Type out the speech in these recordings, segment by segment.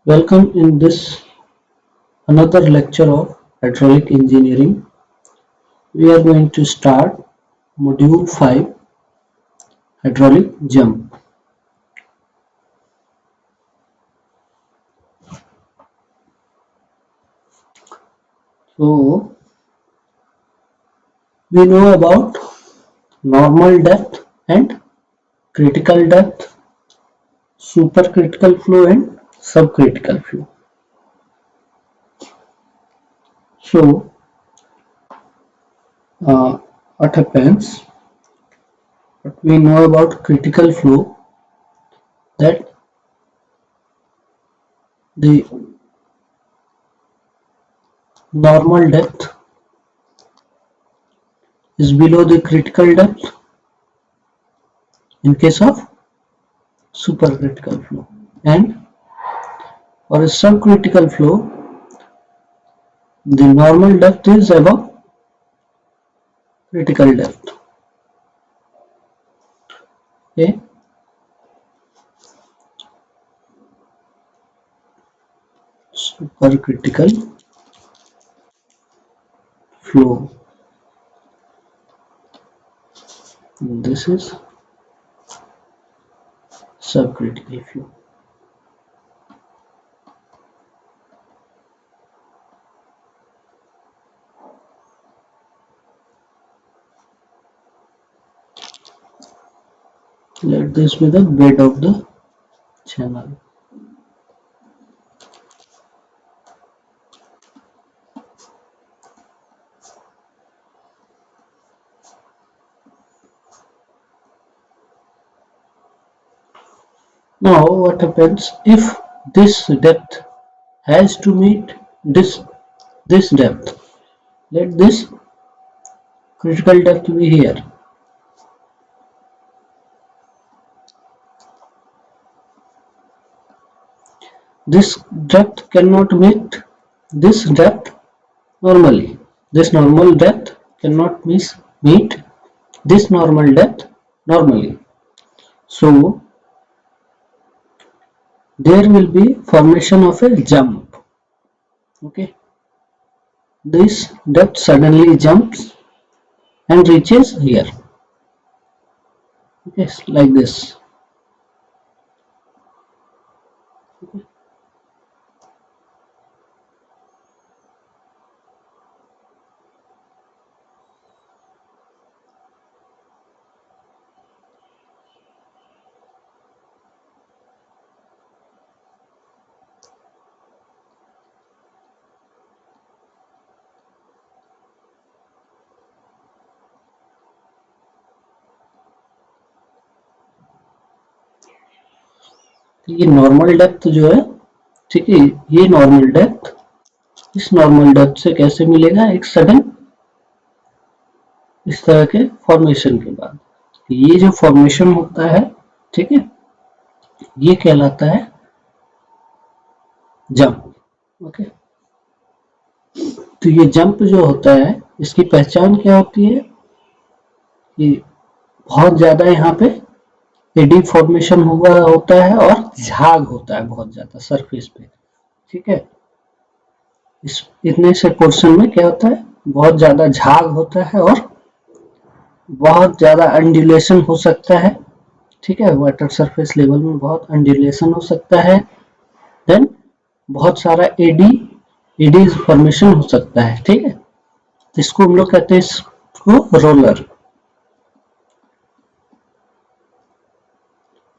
Welcome in this another lecture of hydraulic engineering. We are going to start module 5 hydraulic jump. So we know about normal depth and critical depth, supercritical flow and subcritical flow. So what happens? What we know about critical flow, that the normal depth is below the critical depth in case of supercritical flow, and for a subcritical flow the normal depth is above critical depth. Okay, supercritical flow, this is subcritical flow. Let this be the bed of the channel. Now what happens if this depth has to meet this depth? Let this critical depth be here. This depth cannot meet this depth normally. This normal depth cannot meet this normal depth normally. So there will be formation of a jump. Okay, this depth suddenly jumps and reaches here. Okay, like this. Okay. ये normal depth जो है, ठीक है, ये normal depth इस normal depth से कैसे मिलेगा? एक सडन इस तरह के फॉर्मेशन के बाद ये जो फॉर्मेशन होता है, ठीक है, ये कहलाता है जंप. ओके, तो ये जंप जो होता है इसकी पहचान क्या होती है कि बहुत ज्यादा यहाँ पे एडी फॉर्मेशन हुआ होता है और झाग होता है बहुत ज्यादा सरफेस पे. ठीक है, इस इतने से पोर्शन में क्या होता है, बहुत ज्यादा झाग होता है और बहुत ज्यादा अंडुलेशन हो सकता है. ठीक है, वाटर सरफेस लेवल में बहुत अंडुलेशन हो सकता है. देन बहुत सारा एडी फॉर्मेशन हो सकता है. ठीक है, इसको हम लोग कहते हैं इसको रोलर.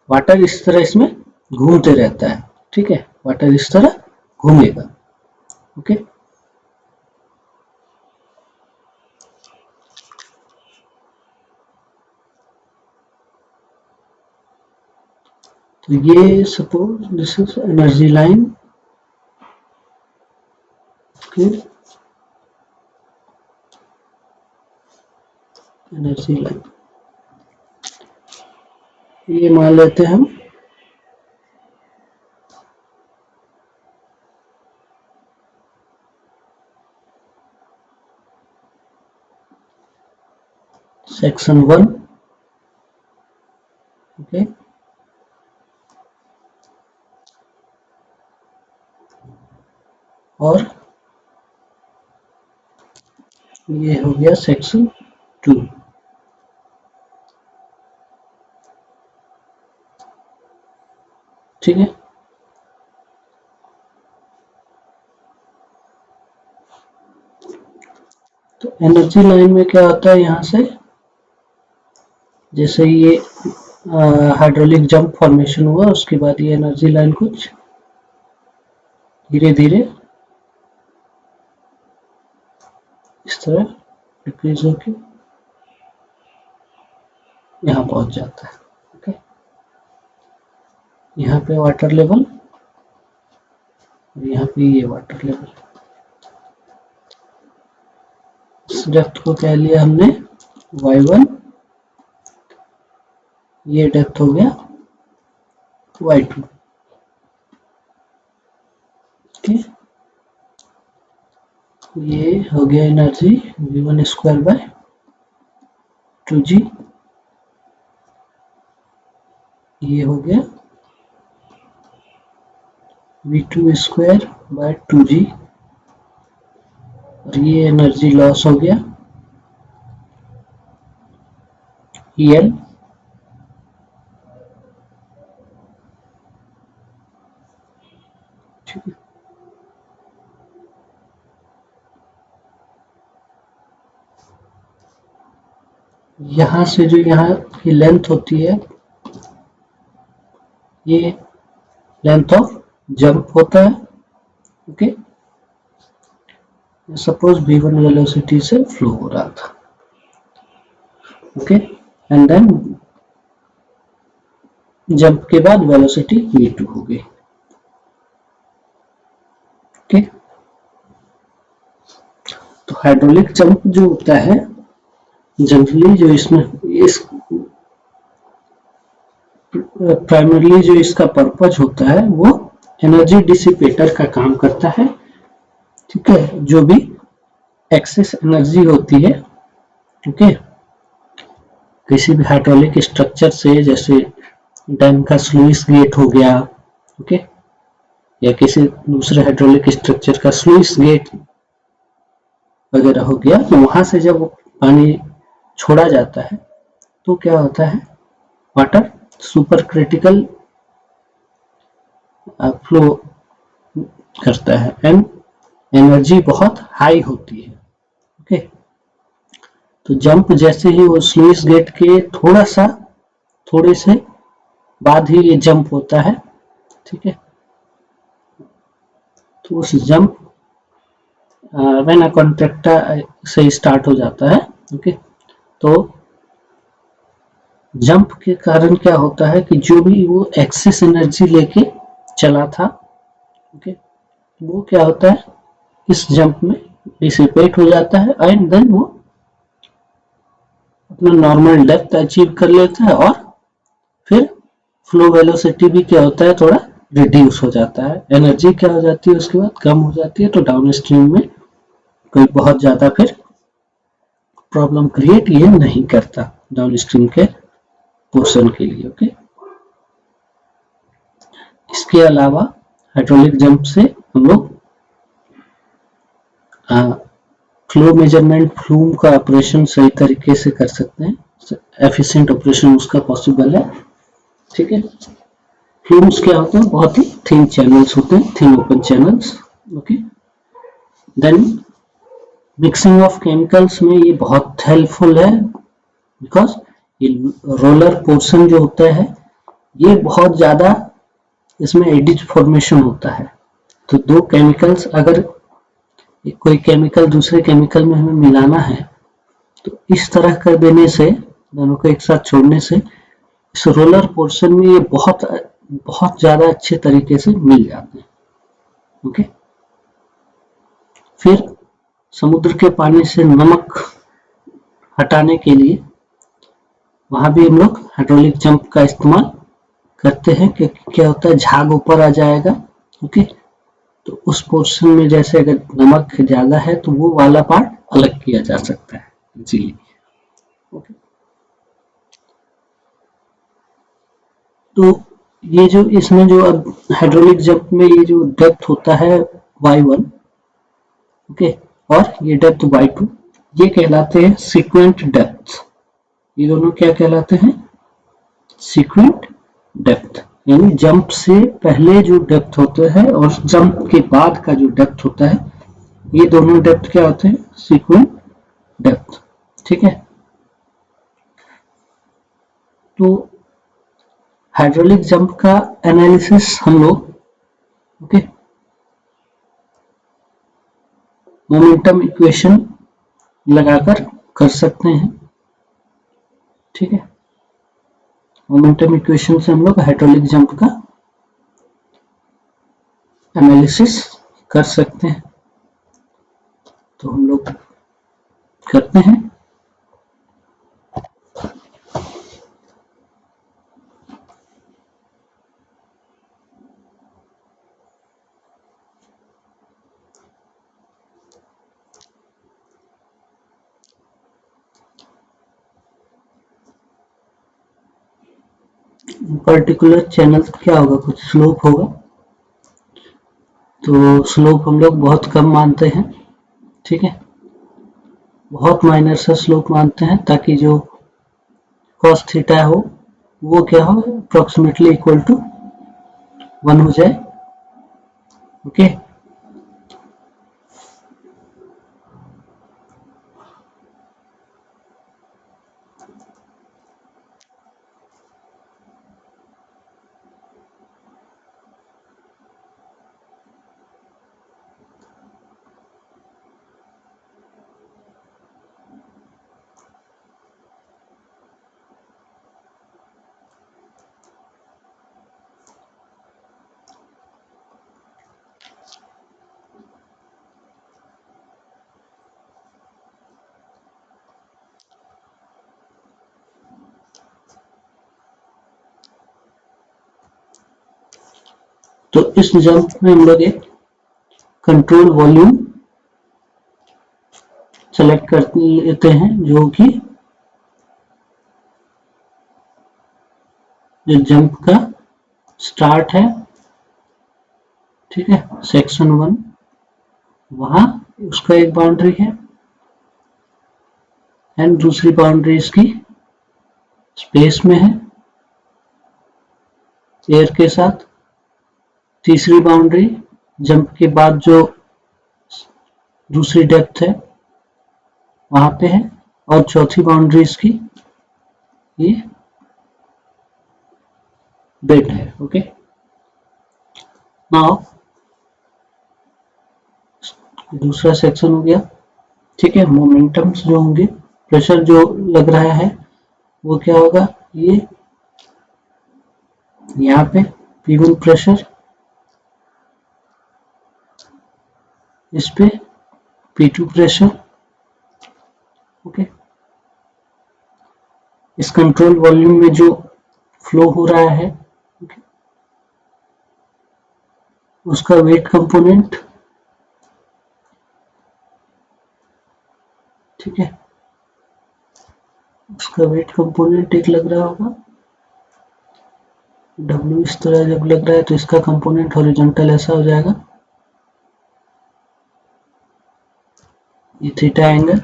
वाटर इस तरह इसमें घूमते रहता है. ठीक है, वाटर इस तरह घूमेगा. ओके, तो ये suppose this is energy line. Energy line ये मान लेते हैं हम सेक्शन 1. ओके, और ये हो गया सेक्शन 2। ठीक है, तो एनर्जी लाइन में क्या होता है, यहाँ से जैसे ये हाइड्रोलिक जंप फॉर्मेशन हुआ, उसके बाद ये एनर्जी लाइन कुछ धीरे धीरे इस तरह डिक्रीज होके यहाँ पहुंच जाता है। ओके, यहाँ पे वाटर लेवल और यहाँ पे ये वाटर लेवल, इस डेप्थ को कह लिया हमने y1, ये डेप्थ हो गया y2। ओके, ये हो गया energy v1 square by 2g, ये हो गया v2 स्क्वायर बाय 2g, और ये एनर्जी लॉस हो गया EL, ठीक है। यहाँ से जो यहाँ की लेंथ होती है, ये लेंथ ऑफ जंप होता है। ओके, सपोज v1 वेलोसिटी से फ्लो हो रहा था। ओके, एंड देन जंप के बाद वेलोसिटी v2 हो गई। ओके, तो हाइड्रोलिक जंप जो होता है जनरली, जो इसमें इस प्राइमरली जो इसका पर्पज होता है वो एनर्जी डिसिपेटर का काम करता है। ठीक है, जो भी एक्सेस एनर्जी होती है, ओके, किसी भी हाइड्रोलिक स्ट्रक्चर से, जैसे डैम का स्लुइस गेट हो गया, ओके, या किसी दूसरे हाइड्रोलिक स्ट्रक्चर का स्लुइस गेट वगैरह हो गया, तो वहां से जब पानी छोड़ा जाता है तो क्या होता है, वाटर सुपर क्रिटिकल फ्लो करता है एंड एनर्जी बहुत हाई होती है। ओके, तो जंप जैसे ही वो स्लुइस गेट के थोड़े से बाद ही ये जंप होता है। ठीक है, तो उस जंप व्हेन अ कॉन्ट्रैक्टा से स्टार्ट हो जाता है। ओके, तो जंप के कारण क्या होता है कि जो भी वो एक्सेस एनर्जी लेके चला था, ओके, वो क्या होता है, इस जंप में डिसिपेट हो जाता है एंड देन वो अपना नॉर्मल डेप्थ अचीव कर लेता है, और फिर फ्लो वेलोसिटी भी क्या होता है, थोड़ा रिड्यूस हो जाता है, एनर्जी क्या हो जाती है उसके बाद कम हो जाती है, तो डाउन स्ट्रीम में कोई बहुत ज्यादा फिर प्रॉब्लम क्रिएट ये नहीं करता डाउन स्ट्रीम के पोर्शन के लिए। ओके, इसके अलावा हाइड्रोलिक जंप से हम लोग फ्लो मेजरमेंट, फ्लूम का ऑपरेशन सही तरीके से कर सकते हैं, एफिशिएंट ऑपरेशन उसका पॉसिबल है। ठीक है, फ्लूम्स क्या होते हैं, बहुत ही थिन चैनल्स होते हैं, thin open channels. Okay, then mixing of chemicals में ये बहुत हेल्पफुल है, बिकॉज ये रोलर पोर्शन जो होता है ये बहुत ज्यादा, इसमें एडिज फॉर्मेशन होता है, तो दो केमिकल्स, अगर कोई केमिकल दूसरे केमिकल में हमें मिलाना है तो इस तरह कर देने से, दोनों को एक साथ छोड़ने से इस रोलर पोर्शन में ये बहुत ज्यादा अच्छे तरीके से मिल जाते हैं। ओके, फिर समुद्र के पानी से नमक हटाने के लिए वहां भी हम लोग हाइड्रोलिक जंप का इस्तेमाल करते हैं, क्योंकि क्या होता है, झाग ऊपर आ जाएगा। ओके, तो उस पोर्शन में जैसे अगर नमक ज्यादा है तो वो वाला पार्ट अलग किया जा सकता है इजीली। ओके, तो ये जो इसमें जो अब हाइड्रोलिक जंप में ये जो डेप्थ होता है y1, ओके, और ये डेप्थ y2, ये कहलाते हैं सीक्वेंट डेप्थ। ये दोनों क्या कहलाते हैं? सीक्वेंट डेप्थ, यानी जंप से पहले जो डेप्थ होता है और जंप के बाद का जो डेप्थ होता है, ये दोनों डेप्थ क्या होते हैं? Sequent depth. ठीक है, तो हाइड्रोलिक जंप का एनालिसिस हम लोग ओके मोमेंटम इक्वेशन लगाकर कर सकते हैं। ठीक है, मोमेंटम इक्वेशन से हम लोग हाइड्रोलिक जंप का एनालिसिस कर सकते हैं। तो हम लोग करते हैं। पर्टिकुलर चैनल क्या होगा? कुछ स्लोप होगा, तो स्लोप हम लोग बहुत कम मानते हैं। ठीक है, बहुत माइनर सा स्लोप मानते हैं, ताकि जो cos थीटा हो वो क्या हो? अप्रोक्सीमेटली इक्वल टू 1 हो जाए। ओके, तो इस जंप में हम लोग एक कंट्रोल वॉल्यूम सेलेक्ट कर लेते हैं, जो कि जो जंप का स्टार्ट है। ठीक है, सेक्शन 1, वहां उसका एक बाउंड्री है एंड दूसरी बाउंड्री इसकी स्पेस में है एयर के साथ। तीसरी बाउंड्री जंप के बाद जो दूसरी डेप्थ है वहां पे है, और चौथी बाउंड्री इसकी ये बेड है। ओके, नाउ दूसरा सेक्शन हो गया। ठीक है, मोमेंटम्स जो होंगे, प्रेशर जो लग रहा है वो क्या होगा? ये यहाँ पे P1 प्रेशर, इस पे P2 प्रेशर। ओके, इस कंट्रोल वॉल्यूम में जो फ्लो हो रहा है उसका वेट कंपोनेंट। ठीक है, उसका वेट कंपोनेंट एक लग रहा होगा W। इस तरह जब लग रहा है तो इसका कंपोनेंट हॉरिजॉन्टल ऐसा हो जाएगा, ये थीटा एंगल।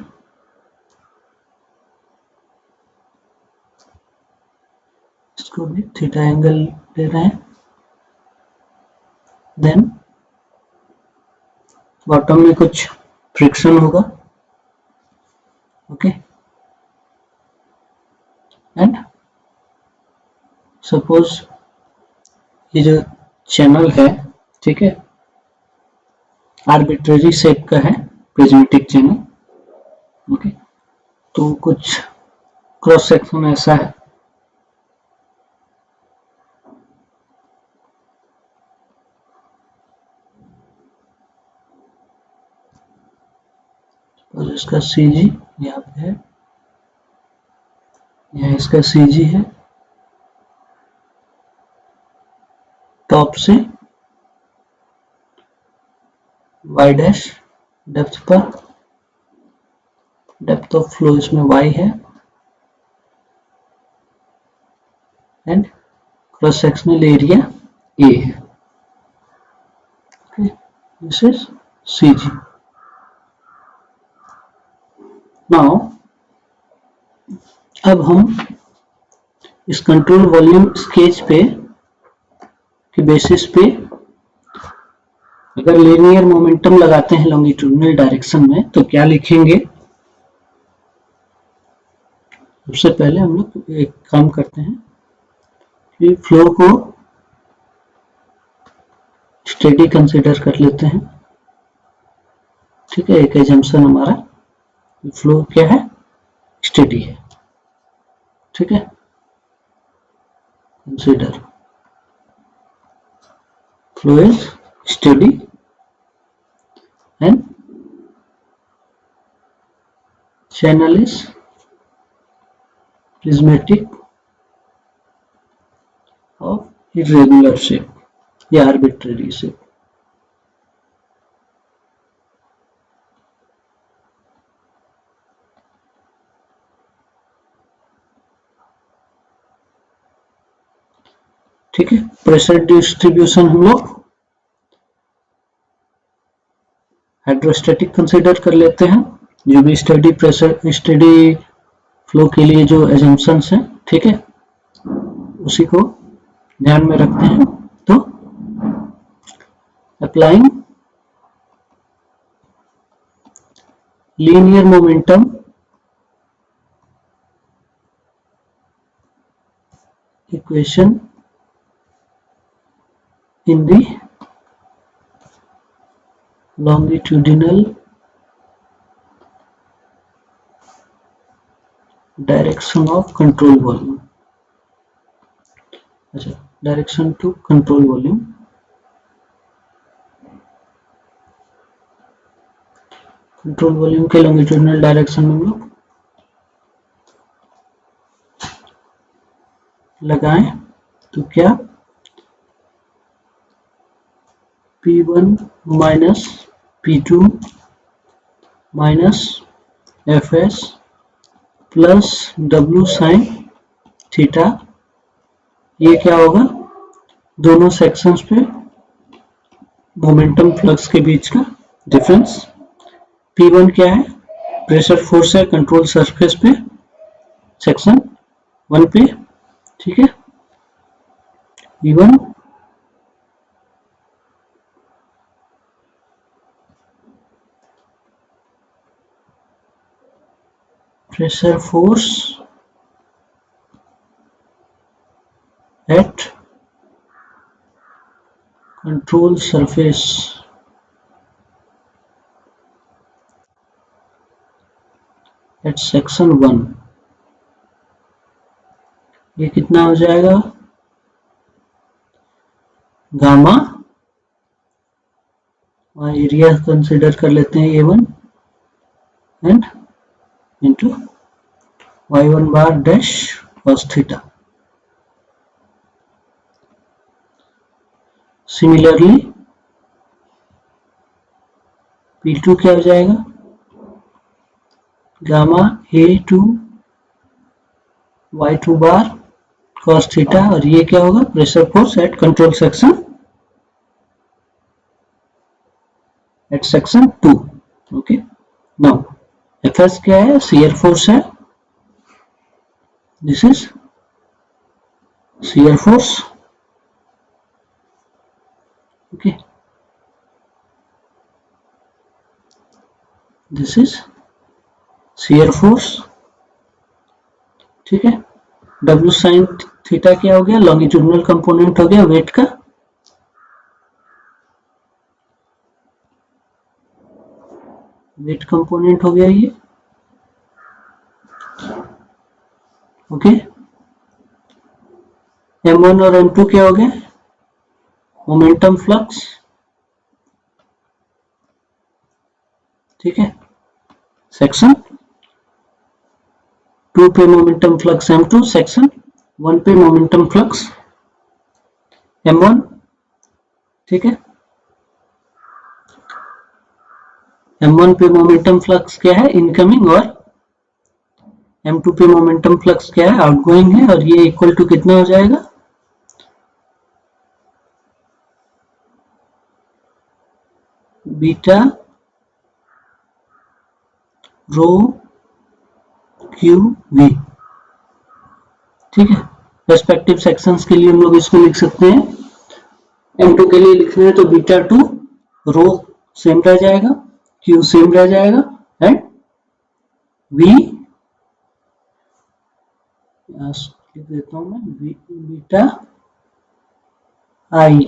इसको भी थीटा एंगल ले रहे हैं। देन बॉटम में कुछ फ्रिक्शन होगा। ओके, एंड सपोज ये जो चैनल है, ठीक है, आर्बिट्रेरी शेप का है, प्रिज्मेटिक चैनल। ओके, तो कुछ क्रॉस सेक्शन ऐसा है। और इसका CG यहाँ पे है, यहाँ इसका CG है, टॉप से y डैश डेप्थ पर, डेप्थ ऑफ फ्लो इसमें y है, and cross sectional area A है। This is CG। नाउ अब हम इस कंट्रोल वॉल्यूम स्केच पे के बेसिस पे अगर लीनियर मोमेंटम लगाते हैं लॉन्गिट्यूडिनल डायरेक्शन में तो क्या लिखेंगे। सबसे पहले हम लोग एक काम करते हैं कि फ्लो को स्टेडी कंसीडर कर लेते हैं। ठीक है, एक एजम्पशन हमारा फ्लो क्या है, स्टेडी है। ठीक है, consider flow is steady and channel is prismatic of irregular shape या arbitrary shape। ठीक है, प्रेशर डिस्ट्रीब्यूशन हम लोग हाइड्रोस्टैटिक कंसीडर कर लेते हैं, जो भी स्टेडी प्रेशर स्टेडी फ्लो के लिए जो एजम्पशंस हैं। ठीक है, उसी को ध्यान में रखते हैं। तो applying linear momentum equation in the longitudinal direction of control volume। अच्छा, direction to control volume. Control volume के लॉन्गिट्यूडिनल डायरेक्शन में हम लोग लगाएं तो क्या P1 minus P2 minus Fs plus W sine theta, ये क्या होगा, दोनों सेक्शंस पे मोमेंटम फ्लक्स के बीच का डिफरेंस। P1 क्या है, प्रेशर फोर्स है कंट्रोल सरफेस पे सेक्शन 1 पे। ठीक है, P1 pressure force at control surface at section 1, ये कितना हो जाएगा, गामा और एरिया कंसिडर कर लेते हैं A1 and into y1 bar dash cos theta. Similarly P2 क्या हो जाएगा, गामा A2 y2 बार cos थीटा, और ये क्या होगा, pressure force at control section at section 2। Okay, now Fs क्या है, शियर फोर्स है, this is shear force. Okay, this is shear force. ठीक है, W साइन थीटा क्या हो गया, लॉन्गिट्यूडिनल कंपोनेंट हो गया वेट का, वेट कंपोनेंट हो गया ये। ओके, M1 और M2 क्या हो गया, मोमेंटम फ्लक्स। ठीक है, सेक्शन 2 पे मोमेंटम फ्लक्स M2, सेक्शन 1 पे मोमेंटम फ्लक्स M1। ठीक है, M1 पे मोमेंटम फ्लक्स क्या है, इनकमिंग, और M2 पे मोमेंटम फ्लक्स क्या है, आउटगोइंग है, और ये इक्वल टू कितना हो जाएगा, बीटा रो क्यू वी, ठीक है। रेस्पेक्टिव सेक्शंस के लिए हम लोग इसको लिख सकते हैं। M2 के लिए लिखना है तो बीटा 2 रो सेम रह जाएगा, क्यू सेम रह जाएगा, एंड वी लिख देता हूं मैं बीटा आई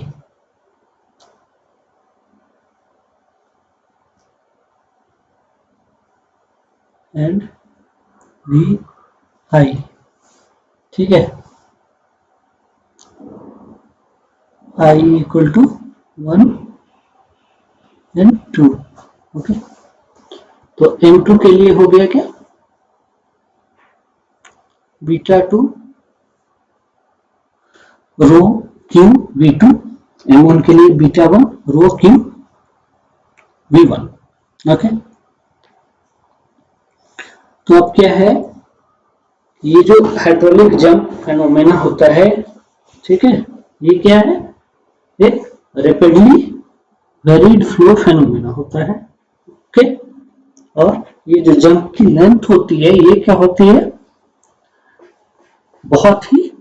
एंड वी आई, ठीक है। I equal to 1 and 2, okay. तो M2 के लिए हो गया क्या, बीटा 2 रो क्यू V2, M1 के लिए बीटा 1 रो क्यू V1, ओके। तो अब क्या है, ये जो हाइड्रोलिक जंप फेनोमेना होता है, ठीक है, ये क्या है, एक रैपिडली वेरिड फ्लो फेनोमेना होता है, ओके। और ये जो जंप की लेंथ होती है ये क्या होती है, बहुत ही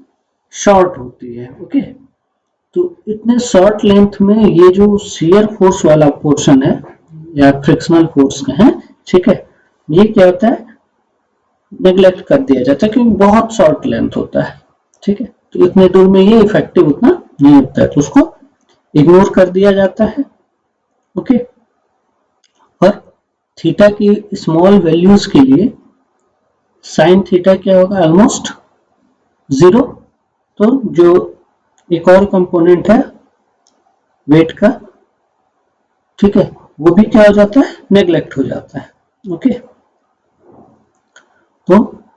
शॉर्ट होती है, ओके। तो इतने शॉर्ट लेंथ में ये जो शियर फोर्स वाला पोर्शन है या फ्रिक्शनल फोर्स है, ठीक है, ये क्या होता है, नेग्लेक्ट कर दिया जाता है क्योंकि बहुत शॉर्ट लेंथ होता है, ठीक है। तो इतने दूर में ये इफेक्टिव उतना नहीं होता है, तो उसको इग्नोर कर दिया जाता है, ओके। और थीटा की स्मॉल वैल्यूज के लिए साइन थीटा क्या होगा, ऑलमोस्ट 0। तो जो एक और कंपोनेंट है वेट का, ठीक है, वो भी क्या हो जाता है, नेग्लेक्ट हो जाता है, ओके। तो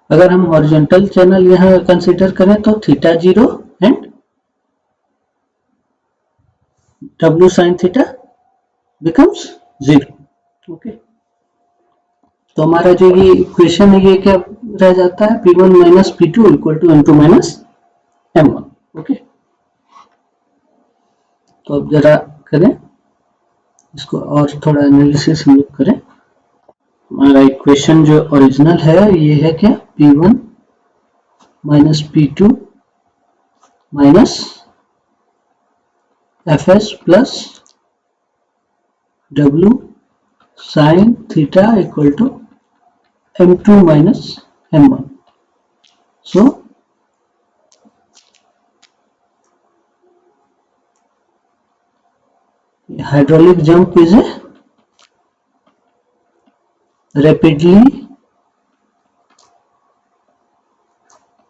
अगर हम हॉरिजॉन्टल चैनल यहाँ कंसीडर करें तो theta 0 and W sin theta becomes 0, okay. तो हमारा जो ये इक्वेशन है ये क्या रह जाता है, P1 minus P2 equal to M2 minus M1, okay. तो अब जरा करें इसको और थोड़ा एनालिसिस हम लोग करें। हमारा इक्वेशन जो ओरिजिनल है ये है क्या, P1 minus P2 minus Fs plus W sin theta equal to M2 minus M1. So hydraulic jump is a rapidly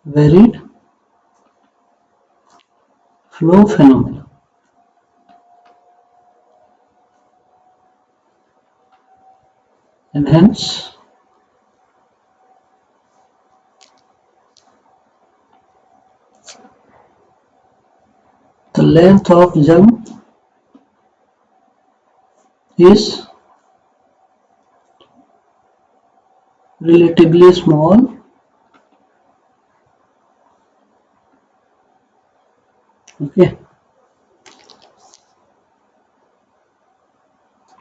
varied flow phenomenon. And hence the length of jump is relatively small okay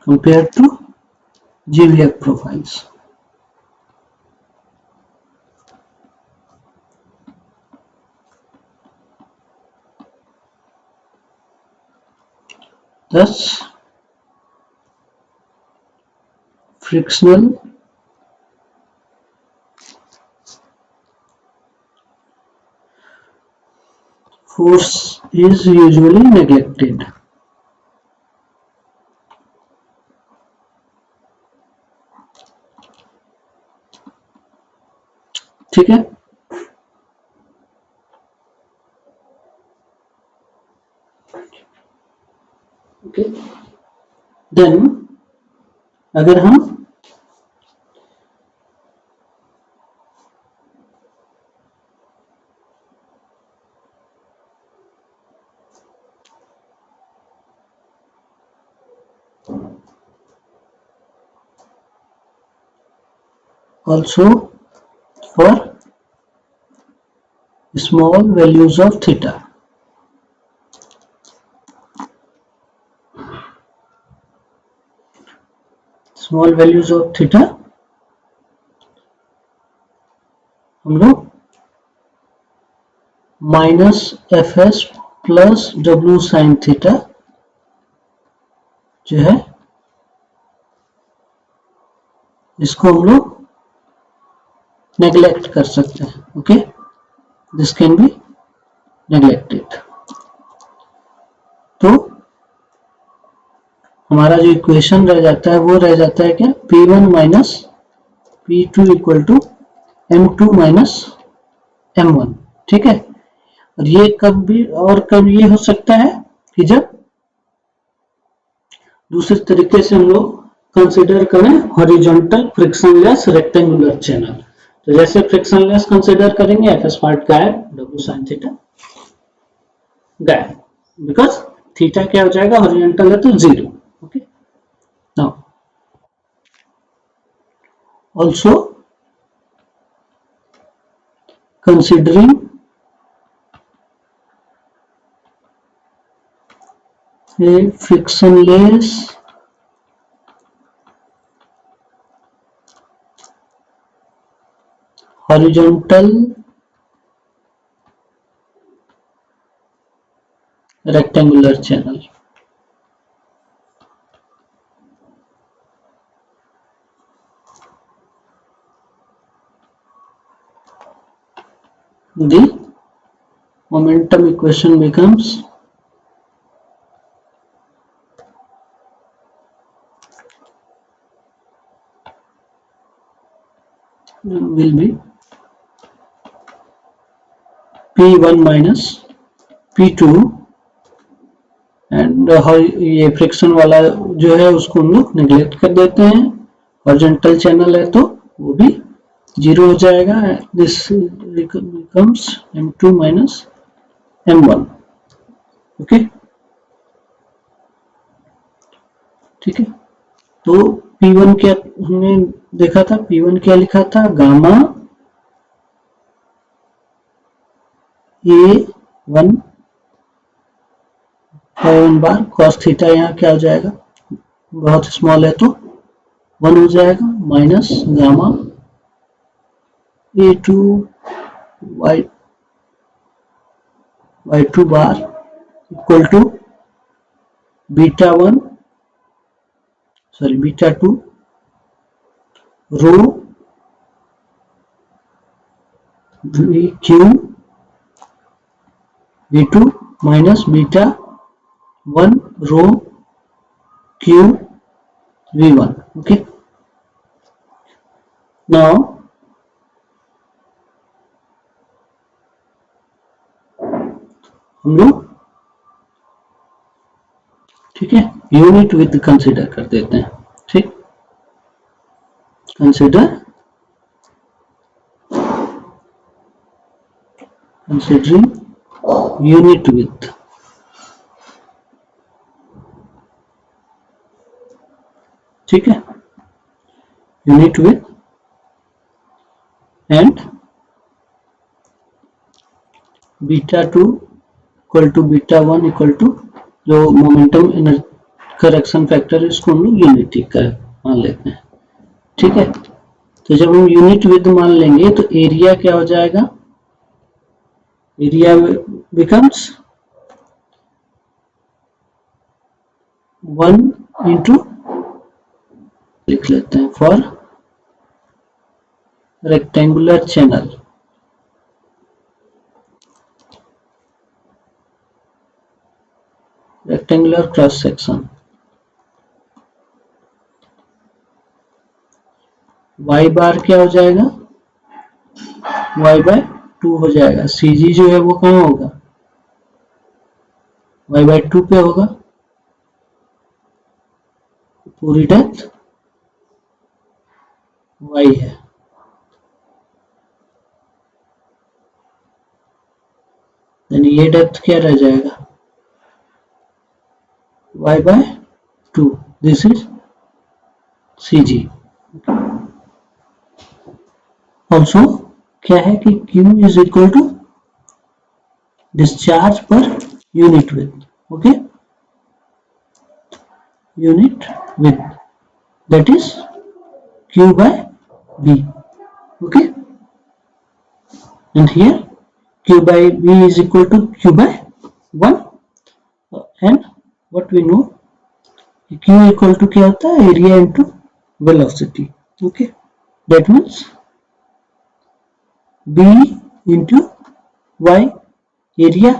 compared to GVF profiles. Thus frictional force is usually neglected. ठीक है, okay. Then अगर हम also for small values of theta, small values of theta हम लोग minus F S plus W sine theta जो है इसको हम लोग नेग्लेक्ट कर सकते हैं. Okay, this can be neglected. तो हमारा जो इक्वेशन रह जाता है वो रह जाता है क्या, P1 minus P2 equal to M2 minus M1. ठीक है, और ये कब ये हो सकता है कि जब दूसरे तरीके से हम लोग कंसिडर करें हॉरिजॉन्टल फ्रिक्शनलेस रेक्टेंगुलर चैनल. तो जैसे फ्रिक्शनलेस कंसिडर करेंगे, एफ एस पार्ट गायब, डब्ल्यू साइन थीटा गायब, बिकॉज थीटा क्या हो जाएगा, हॉरिजॉन्टल है तो 0. Okay, now also considering a frictionless horizontal rectangular channel. The momentum equation becomes will be P1 minus P2 and ये फ्रिक्शन वाला जो है उसको हम लोग नेग्लेक्ट कर देते हैं. हॉरिजॉन्टल चैनल है तो वो भी 0 हो जाएगा. This becomes M2 minus M1. Okay, ठीक है. तो P1 क्या हमने देखा था, P1 क्या लिखा था, गामा A1 1 बार cos थीटा, यहाँ क्या हो जाएगा, बहुत स्मॉल है तो 1 हो जाएगा, minus gamma A2 y2 bar equal to beta 2 rho VQ V2 minus beta 1 rho Q V1. Okay, now हम लोग, ठीक है, यूनिट विथ कंसीडर कर देते हैं. ठीक, considering unit with. ठीक है, unit width and beta 2 equal to beta 1 equal to जो मोमेंटम एनर्जी करेक्शन फैक्टर है इसको हम लोग यूनिट मान लेते हैं. ठीक है, तो जब हम यूनिट विद मान लेंगे तो एरिया क्या हो जाएगा, एरिया बिकम्स 1 इंटू, लिख लेते हैं, for rectangular channel. Rectangular cross section y बार क्या हो जाएगा, y बाय 2 हो जाएगा. CG जो है वो कहाँ होगा, y बाय 2 पे होगा. पूरी डेप्थ y है. यानी ये डेप्थ क्या रह जाएगा, y by 2. This is CG. Also क्या है कि Q is equal to discharge per unit width. Okay, unit width that is Q by B. Okay, and here q by b is equal to q by 1 and what we know q equal to क्या होता है area into velocity. Okay, that means b into y area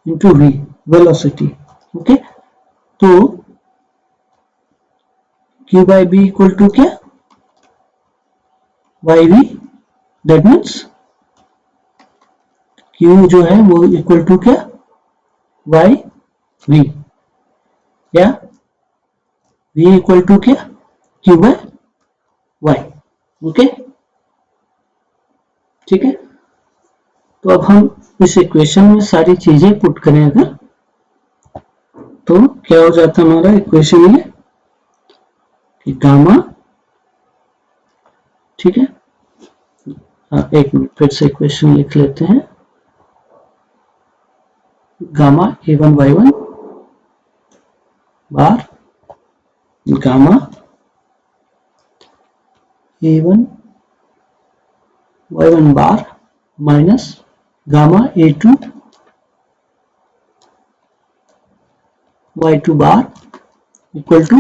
into v velocity. Okay, तो q by b equal to क्या yv, that means q जो है वो equal to क्या y v या v इक्वल टू क्या q by y. ओके, ठीक है. तो अब हम इस इक्वेशन में सारी चीजें पुट करें अगर, तो क्या हो जाता है हमारा इक्वेशन ये कि गामा, ठीक है, एक मिनट फिर से इक्वेशन लिख लेते हैं. Gamma a1 y1 bar gamma a1 y1 bar minus gamma a2 y2 bar equal to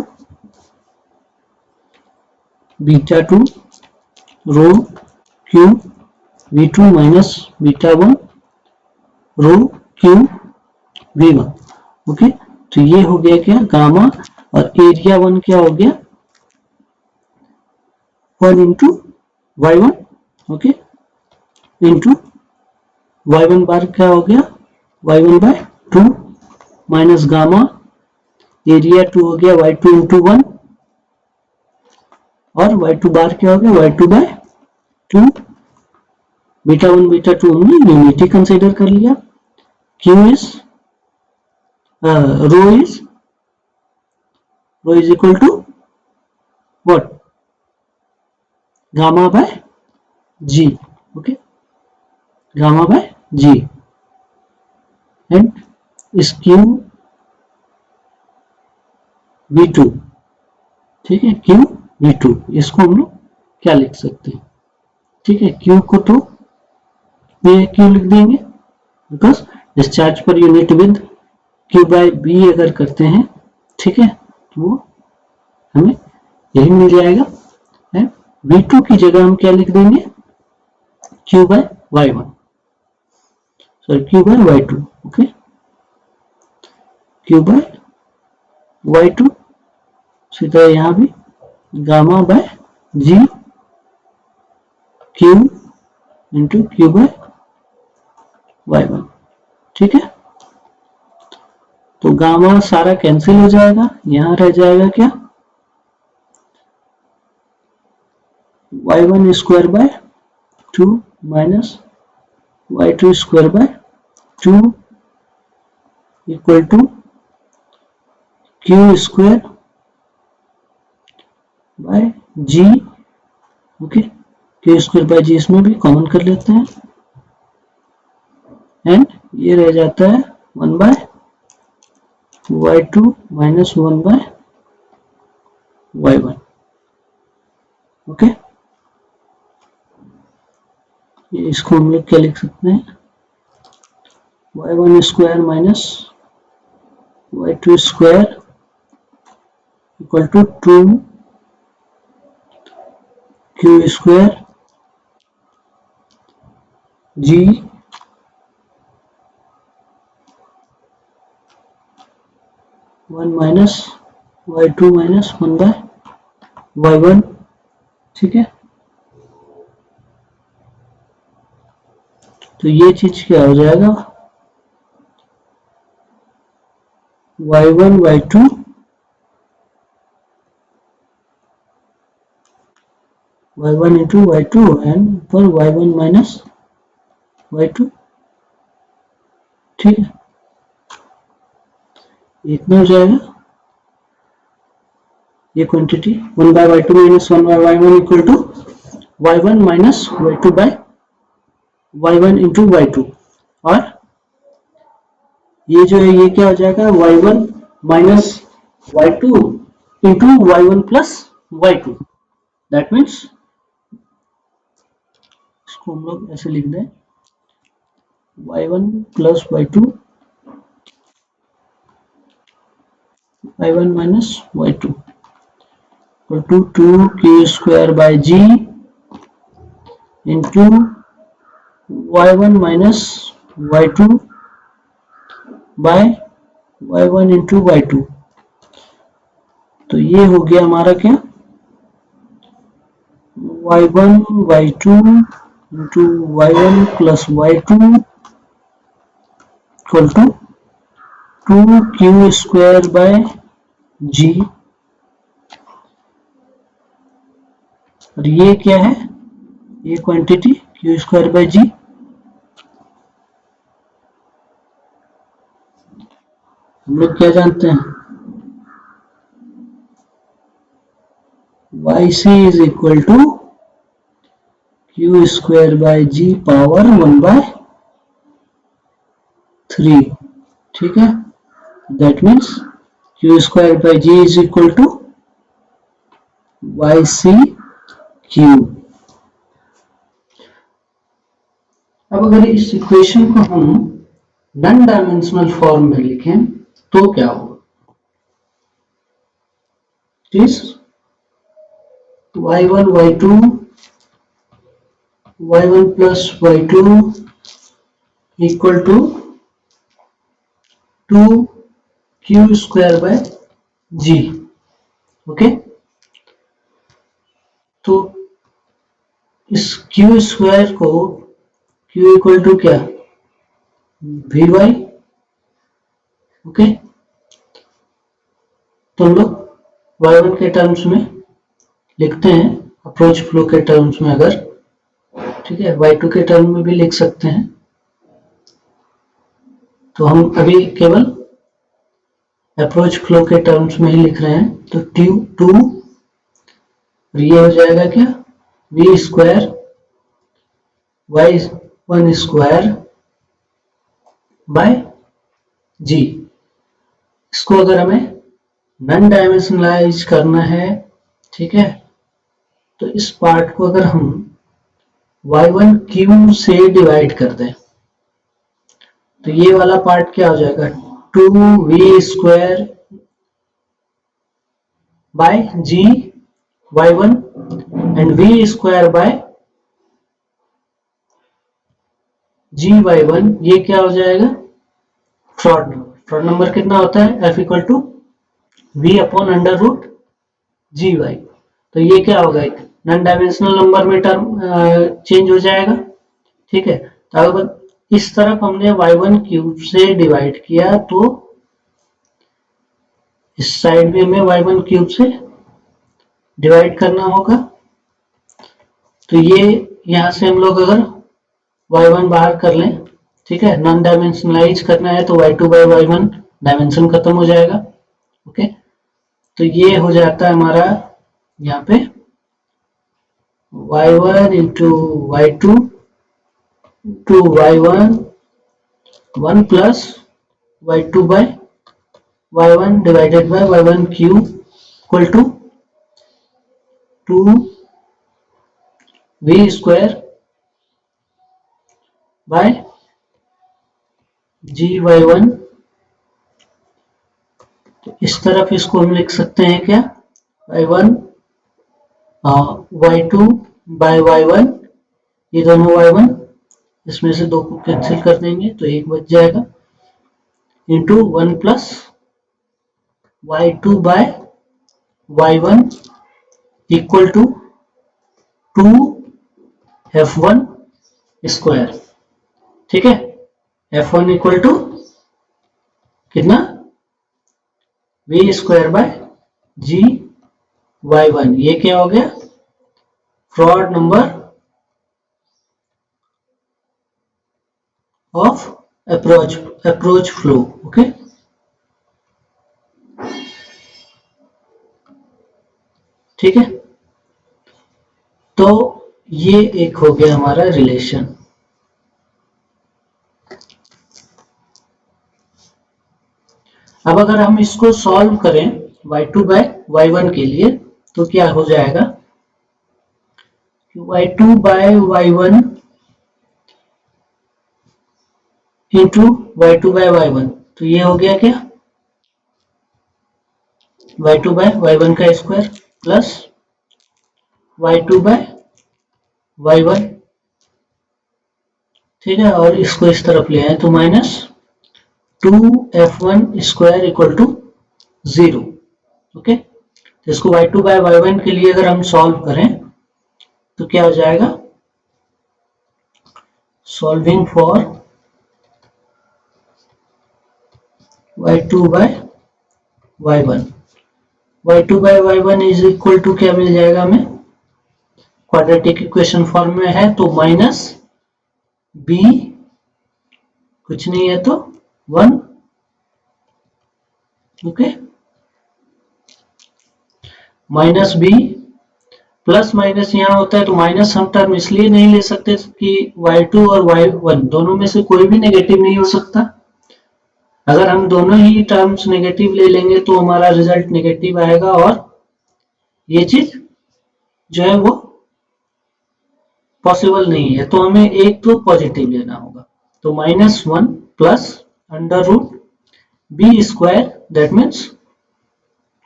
beta 2 rho q v2 minus beta 1 rho q v1. Okay, तो ये हो गया क्या गामा और एरिया 1 क्या हो गया 1 into y1. Okay, into y1 बार क्या हो गया y1 bye 2 minus gamma area 2 हो गया y2 इंटू 1 और y2 बार क्या हो गया y2 बाय 2. बीटा 1 बीटा 2 हमने यूनिटी कंसीडर कर लिया. q is rho is equal to what gamma by g. Okay, gamma by g and इस q v2, ठीक है, q v2 इसको हम लोग क्या लिख सकते हैं, ठीक है, q को तो ये q लिख देंगे because discharge per unit width q by b अगर करते हैं, ठीक है, तो वो हमें यही मिल जाएगा. एंड v2 की जगह हम क्या लिख देंगे q by y1 sorry q by y2. Okay, q by y2 सीधा यहां भी gamma by g q into q by y1. ठीक है, तो गामा सारा कैंसिल हो जाएगा, यहां रह जाएगा क्या y1 square by 2 minus y2 square by 2 equal to q square by g. Okay, q square by g इसमें भी कॉमन कर लेते हैं एंड ये रह जाता है 1 by y2 minus 1 by y1. Okay, ये इसको हम लोग क्या लिख सकते हैं y1 square minus y2 square equal to 2 q square g one minus y2 minus 1 by y1. ठीक है, तो ये चीज क्या हो जाएगा y1 y2 y1 into y2 and ऊपर y1 माइनस y2. ठीक है, इतना हो जाएगा ये quantity 1 by y2 minus 1 by y1 equal to y1 minus y2 by y1 into y2 और ये जो है ये क्या हो जाएगा y1 minus y2 into y1 plus y2. That means इसको हम लोग ऐसे लिख दें y1 plus y2, y1 minus y2 equal to 2q square by g into y1 minus y2 by y1 into y2। तो ये हो गया हमारा क्या, y1 y2 into y1 plus y2 equal to 2q square by g, और ये क्या है, ये quantity q square by g। हम लोग क्या जानते हैं, yc is equal to q square by g power 1/3। ठीक है, that means q square by g is equal to yc cube. अब अगर इस इक्वेशन को हम नॉन डायमेंशनल फॉर्म में लिखें तो क्या होगा, इस y1 y2 y1 plus y2 equal to 2q square by g। Okay, तो इस q स्क्वायर को q इक्वल टू क्या, वी वाई। ओके, तो हम लोग y1 के टर्म्स में लिखते हैं, अप्रोच फ्लो के टर्म्स में अगर, ठीक है, y2 के टर्म में भी लिख सकते हैं। तो हम अभी केवल अप्रोच फ्लो के टर्म्स में ही लिख रहे हैं, तो टू ये हो जाएगा क्या, v square y1 square by g. इसको अगर हमें नॉन डायमेंशनलाइज करना है, ठीक है, तो इस पार्ट को अगर हम y1 क्यूब से डिवाइड कर दें तो ये वाला पार्ट क्या हो जाएगा, 2v square by g y1 and v square by g y1, ये क्या हो जाएगा, फ्रॉड नंबर। फ्रॉड नंबर कितना होता है, f equal to v upon under root g y. तो ये क्या होगा, एक नॉन डायमेंशनल नंबर में टर्म चेंज हो जाएगा। ठीक है, तो अगर इस तरफ हमने y1 क्यूब से डिवाइड किया तो इस साइड भी हमें y1 क्यूब से डिवाइड करना होगा। तो ये यहां से हम लोग अगर y1 बाहर कर लें, ठीक है, नॉन डायमेंशनलाइज करना है तो y2 बाय y1 डायमेंशन खत्म हो जाएगा। ओके, तो ये हो जाता है हमारा यहाँ पे y1 into y2 to y1 1 plus y2 by y1 divided by y1 cube equal to 2v square by g y1। तो इस तरफ इसको हम लिख सकते हैं क्या, y1 y2 बाय y1, ये दोनों y1, इसमें से दो को कैंसिल कर देंगे तो एक बच जाएगा, into 1 plus y2 by y1 equal to 2f1 square. ठीक है, f1 इक्वल टू कितना, v square by g y1। ये क्या हो गया, Froude number of approach flow. Okay, ठीक है, तो ये एक हो गया हमारा रिलेशन। अब अगर हम इसको सॉल्व करें y2 बाय y1 के लिए तो क्या हो जाएगा, y2 by y1 into y2 by y1, तो ये हो गया क्या, y2 बाय y1 का square plus y2 by y1, ठीक है, और इसको इस तरफ ले आए तो minus 2f1 square equal to 0। Okay, तो इसको y2 बाय y1 के लिए अगर हम सॉल्व करें तो क्या हो जाएगा, solving for y2 by y1, y2 by y1 is equal to क्या मिल जाएगा हमें, क्वाड्रेटिक इक्वेशन फॉर्म में है तो माइनस b, कुछ नहीं है तो 1, okay, minus b plus minus यहाँ होता है तो माइनस हम टर्म इसलिए नहीं ले सकते कि y2 और y1 दोनों में से कोई भी नेगेटिव नहीं हो सकता। अगर हम दोनों ही टर्म्स नेगेटिव ले लेंगे तो हमारा रिजल्ट नेगेटिव आएगा और ये चीज जो है वो पॉसिबल नहीं है, तो हमें एक तो पॉजिटिव लेना होगा, तो -1 plus under root b square, that means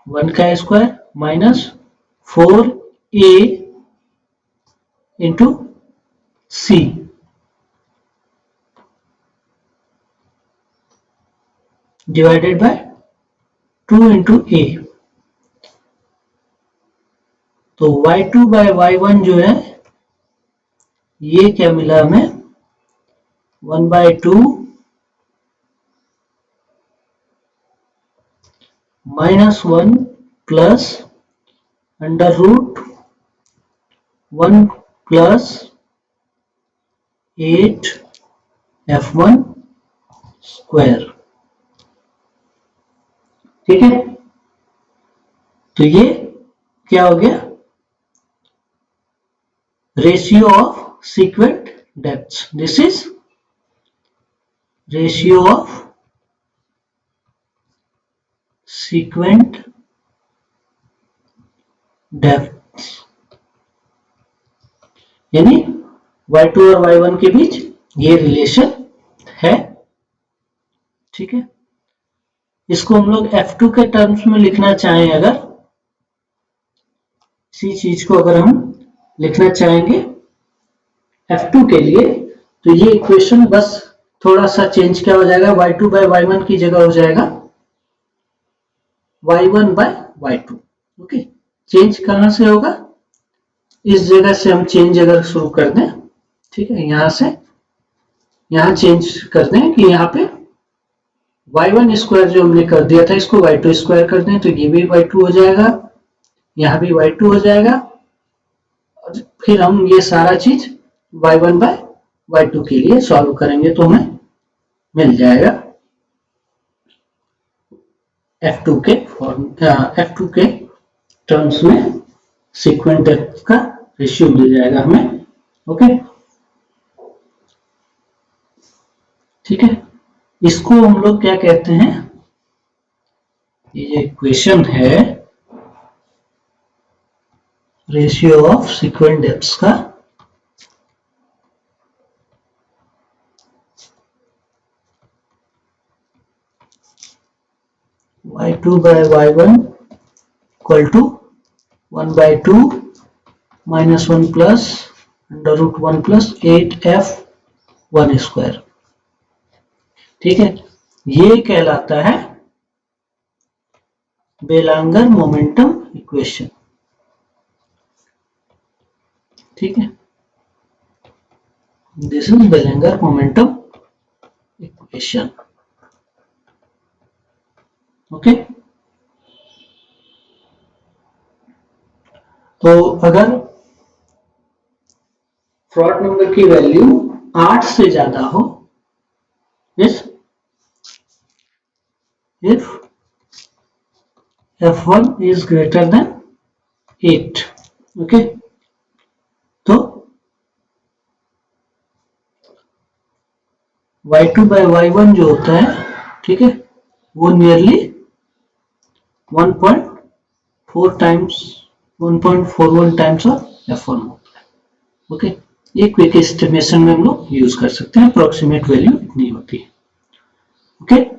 1 का square minus 4a into c, divided by 2 into a, तो y2 बाय y1 जो है ये क्या मिला हमें, 1/2 -1 plus under root 1 plus 8f1 square, ठीक है, तो ये क्या हो गया, ratio of sequent depths, this is ratio of sequent depths, यानी y2 और y1 के बीच ये रिलेशन है, ठीक है। इसको हम लोग f2 के टर्म्स में लिखना चाहें, अगर इसी चीज को अगर हम लिखना चाहेंगे f2 के लिए, तो ये इक्वेशन बस थोड़ा सा चेंज क्या हो जाएगा, y2 बाय y1 की जगह हो जाएगा y1 bye y2, okay. Change कहां से होगा, इस जगह से हम चेंज अगर शुरू कर दें, ठीक है, यहां से यहां चेंज कर दें कि यहाँ पे y1 स्क्वायर जो हमने कर दिया था इसको y2 स्क्वायर कर दें, तो ये भी y2 हो जाएगा, यहाँ भी y2 हो जाएगा, और फिर हम ये सारा चीज y1 बाय y2 के लिए सॉल्व करेंगे तो हमें मिल जाएगा f2 के टर्म्स में सीक्वेंट डेप्थ का रेशियो मिल जाएगा हमें, ओके, ठीक है। इसको हम लोग क्या कहते हैं, ये जो इक्वेशन है रेशियो ऑफ सीक्वेंट डेप्थ्स का, y2 by y1 equal to 1/2 -1 plus under root 1 plus 8f1 square, ठीक है, ये कहलाता है बेलांगर मोमेंटम इक्वेशन, ठीक है, this is Belanger momentum equation, okay. तो अगर फ्रॉड नंबर की वैल्यू 8 से ज्यादा हो, if f1 is greater than 8, okay, तो y2 बाय y1 जो होता है, ठीक है, वो नियरली 1.41 टाइम्स ऑफ f1 होता है, ओके। ये क्विक एस्टिमेशन में हम लोग यूज कर सकते हैं, अप्रोक्सीमेट वैल्यू इतनी होती है। ओके।